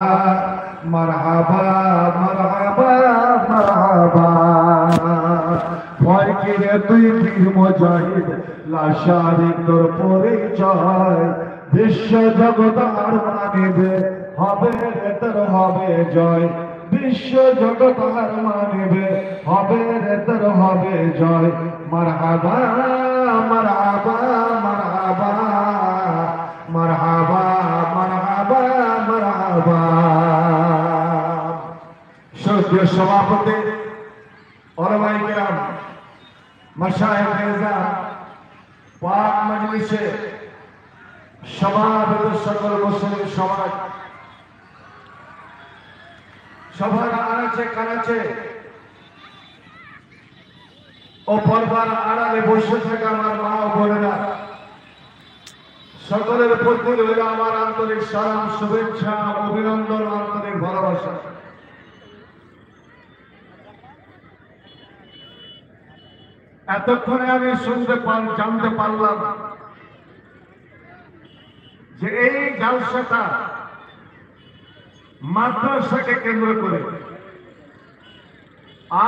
মারহাবা মারহাবা মারহাবা ভয় কিরে তুই বীর মুজাহিদ লাশারি তোর পরিচয় বিশ্ব জগৎ আর মানিবে হবে রে তোর হবে জয় বিশ্ব জগৎ আর মানিবে হবে রে তোর হবে জয় মারহাবা মারহাবা মারহাবা মারহাবা মারহাবা মারহাবা। শ্রদ্ধেয় সভাপতি ওলামায়ে কেরাম মাশায়েখ নিজাম পাক মজলিসে সমাবেত সকল মুসলিম সমাজ সবার আনাচে কানাচে ও পর্দার আড়ালে বসে থাকা আমার মা ও বোনেরা সকলের প্রতি রইল আমার আন্তরিক সালাম শুভেচ্ছা অভিনন্দন আন্তরিক ভালোবাসা। এতক্ষণে আমি জানতে পারলাম যে এই জালসাটা মাদ্রাসাকে কেন্দ্র করে,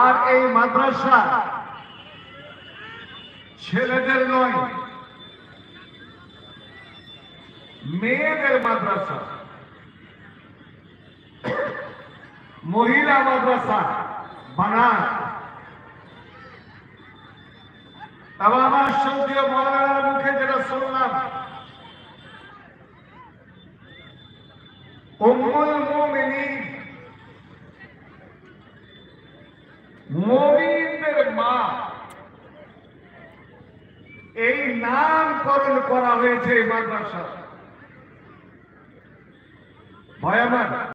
আর এই মাদ্রাসা ছেলেদের নয় মেয়েদের মাদ্রাসা, মহিলা মাদ্রাসা বানায়। তবে আমার সঙ্গীয় মৌলানার মুখে যেটা শুনলাম, উম্মুল মুমিনিন মুমিনদের মা, এই নামকরণ করা হয়েছে এই মাদ্রাসা। ভয়ানক।